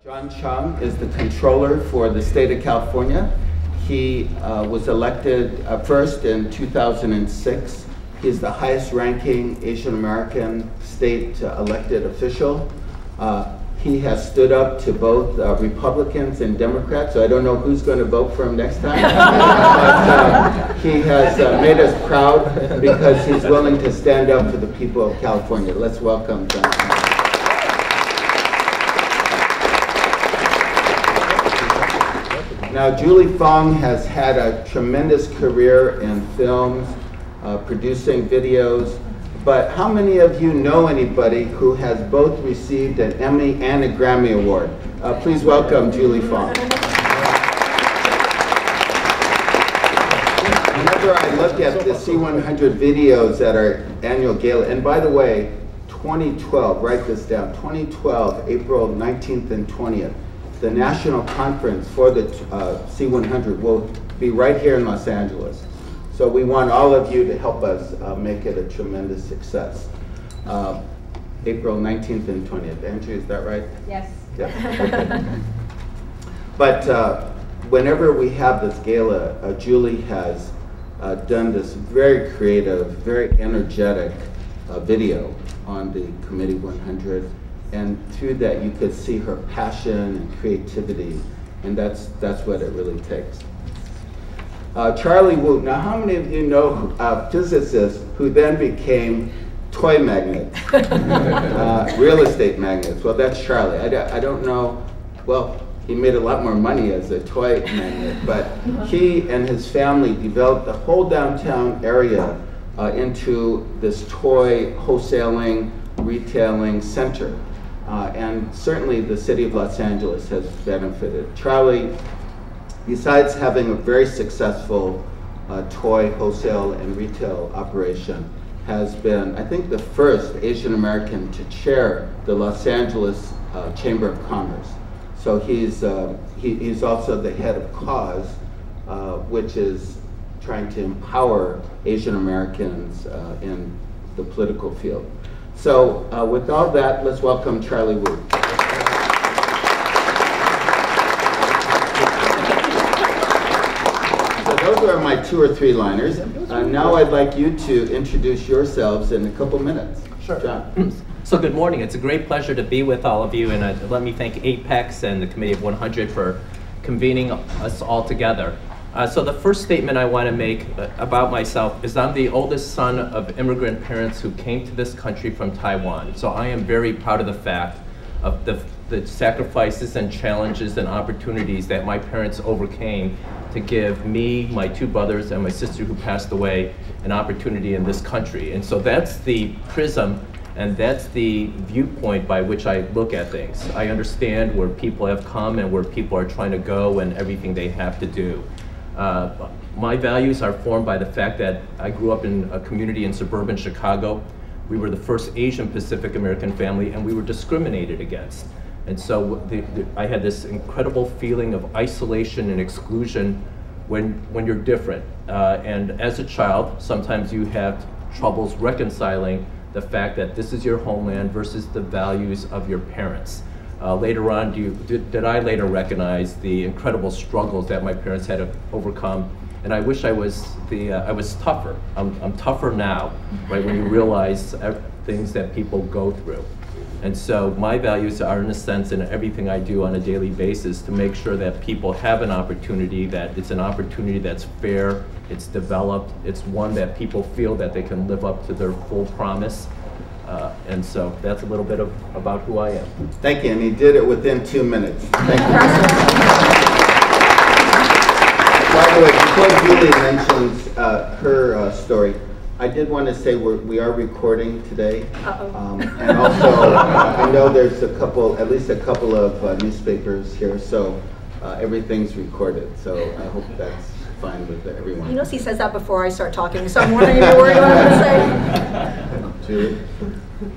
Chiang is the controller for the state of California. He was elected first in 2006. He's the highest ranking Asian American state elected official. He has stood up to both Republicans and Democrats, so I don't know who's going to vote for him next time. But he has made us proud because he's willing to stand up for the people of California. Let's welcome John. Now, Julie Fong has had a tremendous career in films, producing videos, but how many of you know anybody who has both received an Emmy and a Grammy Award? Please welcome Julie Fong. Whenever I look at the C-100 videos at our annual gala, and by the way, 2012, write this down, 2012, April 19th and 20th, the national conference for the C-100 will be right here in Los Angeles. So we want all of you to help us make it a tremendous success. April 19th and 20th. Andrew, is that right? Yes. Yeah. But whenever we have this gala, Julie has done this very creative, very energetic video on the Committee 100. And through that, you could see her passion and creativity, and that's what it really takes. Charlie Wu. Now, how many of you know physicists who then became toy magnets, real estate magnets? Well, that's Charlie. I don't know. Well, he made a lot more money as a toy magnet, but he and his family developed the whole downtown area into this toy wholesaling, retailing center. And certainly the city of Los Angeles has benefited. Charlie, besides having a very successful toy wholesale and retail operation, has been, I think, the first Asian American to chair the Los Angeles Chamber of Commerce. So he's also the head of Kwoh, which is trying to empower Asian Americans in the political field. So with all that, let's welcome Charlie Wu. So those are my 2 or 3 liners. Now I'd like you to introduce yourselves in a couple minutes. Sure. John. So good morning. It's a great pleasure to be with all of you, and let me thank Apex and the Committee of 100 for convening us all together. So the first statement I want to make about myself is I'm the oldest son of immigrant parents who came to this country from Taiwan. So I am very proud of the fact of the sacrifices and challenges and opportunities that my parents overcame to give me, my 2 brothers, and my sister who passed away an opportunity in this country. And so that's the prism and that's the viewpoint by which I look at things. I understand where people have come and where people are trying to go and everything they have to do. My values are formed by the fact that I grew up in a community in suburban Chicago. We were the first Asian Pacific American family, and we were discriminated against. And so I had this incredible feeling of isolation and exclusion when you're different. And as a child, sometimes you have troubles reconciling the fact that this is your homeland versus the values of your parents. Later on, did I later recognize the incredible struggles that my parents had to overcome, and I wish I was tougher. I'm tougher now, right? When you realize things that people go through, and so my values are, in a sense, in everything I do on a daily basis, to make sure that people have an opportunity, that it's an opportunity that's fair, it's developed, it's one that people feel that they can live up to their full promise. And so that's a little bit about who I am. Thank you, and he did it within 2 minutes. Thank you. By the way, before Julie mentions her story, I did want to say we are recording today. And also, I know there's at least a couple of newspapers here, so everything's recorded. So I hope that's fine with everyone. He knows he says that before I start talking, so I'm wondering if you're worried what I'm going to say. Julie?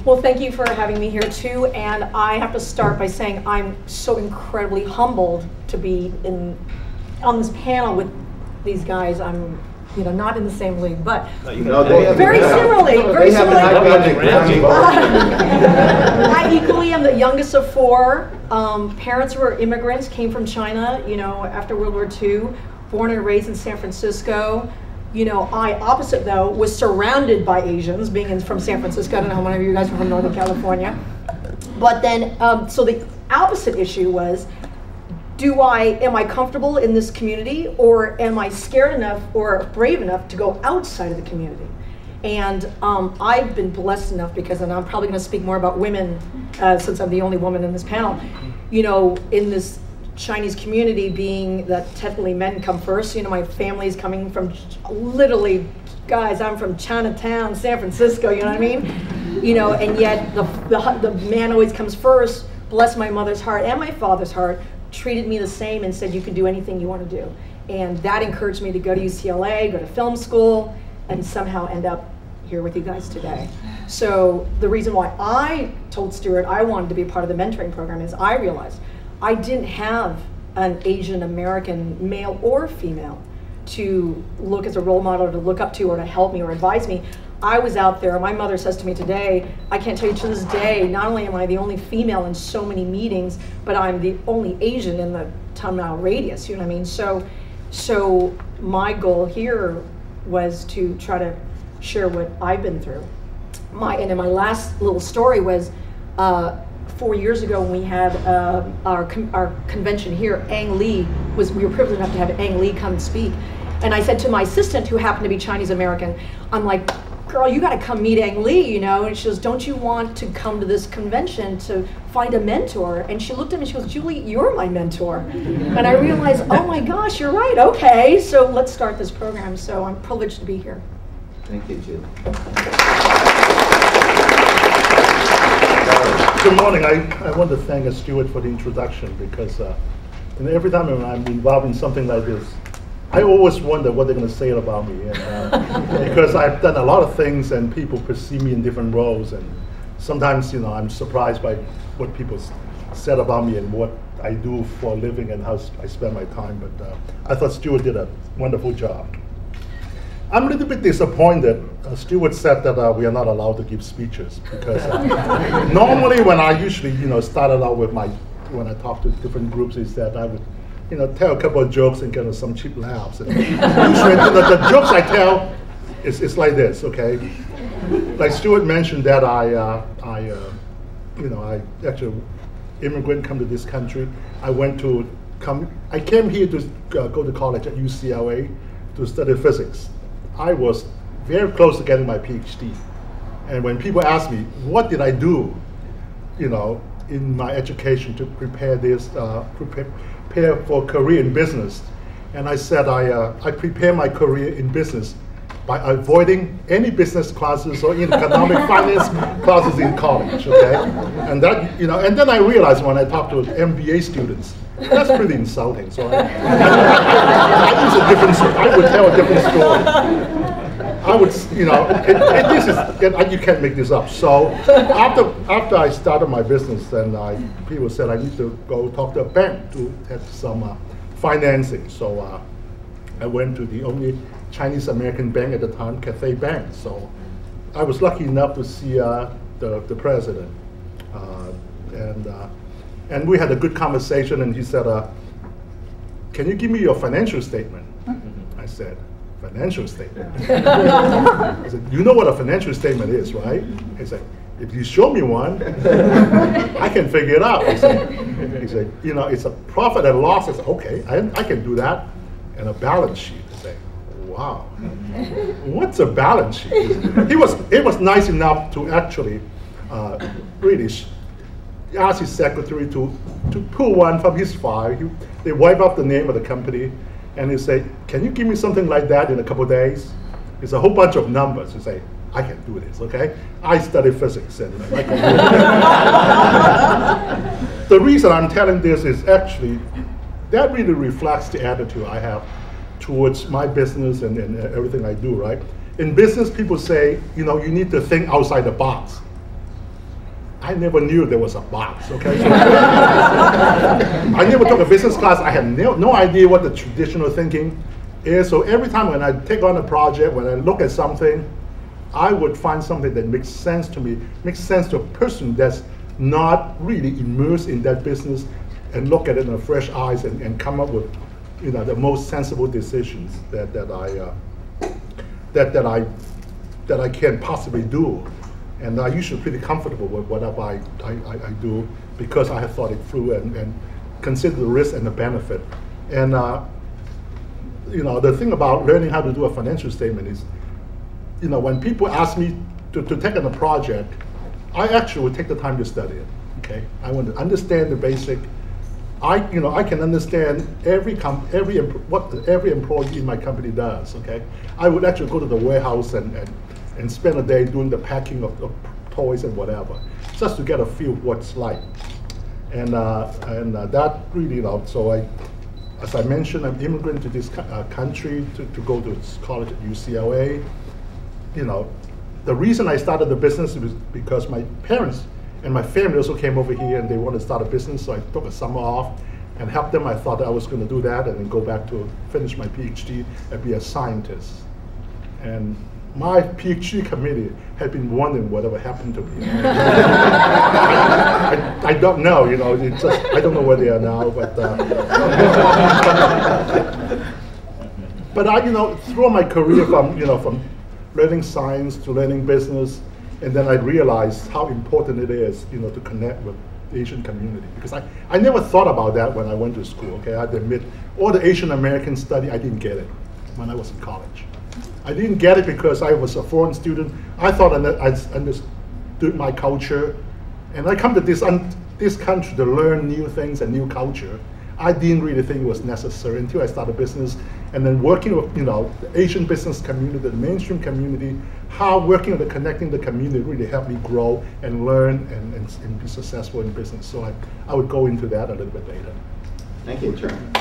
Well, thank you for having me here too, and I have to start by saying I'm so incredibly humbled to be on this panel with these guys. I'm, not in the same league, but very similarly. I equally am the youngest of 4. Parents were immigrants, came from China, you know, after World War II, born and raised in San Francisco. You know, I, opposite though, was surrounded by Asians, being from San Francisco. I don't know how many of you guys are from Northern California. But then, so the opposite issue was, am I comfortable in this community, or am I scared enough or brave enough to go outside of the community? And I've been blessed enough, because, and I'm probably going to speak more about women since I'm the only woman in this panel, you know, in this Chinese community, being that technically men come first. You know, my family's coming from, literally, guys, I'm from Chinatown, San Francisco, you know what I mean? You know, and yet the man always comes first. Bless my mother's heart and my father's heart, treated me the same and said, you can do anything you want to do. And that encouraged me to go to UCLA, go to film school, and somehow end up here with you guys today. So the reason why I told Stewart I wanted to be a part of the mentoring program is I realized I didn't have an Asian American, male or female, to look as a role model, to look up to, or to help me or advise me. I was out there. My mother says to me today, I can't tell you to this day, not only am I the only female in so many meetings, but I'm the only Asian in the 10-mile radius, you know what I mean? So my goal here was to try to share what I've been through. And then my last little story was 4 years ago when we had our convention here. We were privileged enough to have Ang Li come and speak. And I said to my assistant, who happened to be Chinese American, I'm like, girl, you got to come meet Ang Li, you know? And she goes, don't you want to come to this convention to find a mentor? And she looked at me, she goes, Julie, you're my mentor. And I realized, oh my gosh, you're right, okay. So let's start this program. So I'm privileged to be here. Thank you, Julie. Good morning. I want to thank Stewart for the introduction, because every time when I'm involved in something like this, I always wonder what they're going to say about me, and, because I've done a lot of things and people perceive me in different roles, and sometimes, you know, I'm surprised by what people said about me and what I do for a living and how I spend my time. But I thought Stewart did a wonderful job. I'm a little bit disappointed. Stewart said that we are not allowed to give speeches, because normally when I usually, you know, started out with when I talk to different groups, is that I would, you know, tell a couple of jokes and get some cheap laughs. And usually, the jokes I tell is like this, okay? Like Stewart mentioned that I actually immigrant come to this country. I came here to go to college at UCLA to study physics. I was very close to getting my PhD. And when people ask me, what did I do, you know, in my education to prepare for a career in business? And I said, I prepare my career in business by avoiding any business classes or economic finance classes in college, okay? And that, you know, and then I realized when I talked to MBA students, that's pretty insulting. So I use a different story. I would tell a different story. I would, you know, you can't make this up. So after I started my business, then people said I need to go talk to a bank to have some financing. So I went to the only Chinese American bank at the time, Cathay Bank. So I was lucky enough to see the president, and we had a good conversation. And he said, "Can you give me your financial statement?" I said, "Financial statement?" I said, "You know what a financial statement is, right?" He said, "If you show me one, I can figure it out." He said, "You know, it's a profit and loss." I said, "Okay, I can do that." And a balance sheet. I said, "Wow, what's a balance sheet?" It was nice enough to actually really ask his secretary to pull one from his file. They wipe out the name of the company, and they say, "Can you give me something like that in a couple of days?" It's a whole bunch of numbers. You say, "I can do this, okay? I study physics, and I can do it." The reason I'm telling this is actually, that really reflects the attitude I have towards my business and everything I do, right? In business, people say, you know, you need to think outside the box. I never knew there was a box, okay? So I never took a business class. I had no idea what the traditional thinking is. So every time when I take on a project, when I look at something, I would find something that makes sense to me, makes sense to a person that's not really immersed in that business and look at it in fresh eyes and come up with, the most sensible decisions that I can possibly do. And I usually pretty comfortable with whatever I do because I have thought it through and consider the risk and the benefit. And the thing about learning how to do a financial statement is, when people ask me to take on a project, I actually would take the time to study it. Okay, I want to understand the basic. I can understand what every employee in my company does. Okay, I would actually go to the warehouse and spend a day doing the packing of toys and whatever, just to get a feel of what it's like. And that really, so as I mentioned, I'm immigrant to this country to go to college at UCLA. The reason I started the business was because my parents and my family also came over here and they wanted to start a business, so I took a summer off and helped them. I thought I was going to do that and then go back to finish my PhD and be a scientist. And my PhD committee had been wondering whatever happened to me. I don't know, it's just, I don't know where they are now, but but I, throughout my career from learning science to learning business, and then I realized how important it is, to connect with the Asian community, because I never thought about that when I went to school. Okay, I have to admit, all the Asian American study, I didn't get it when I was in college. I didn't get it because I was a foreign student. I thought I understood my culture, and I come to this country to learn new things and new culture. I didn't really think it was necessary until I started business, and then working with the Asian business community, the mainstream community, how working with connecting the community really helped me grow and learn and be successful in business. So I would go into that a little bit later. Thank you, Chairman.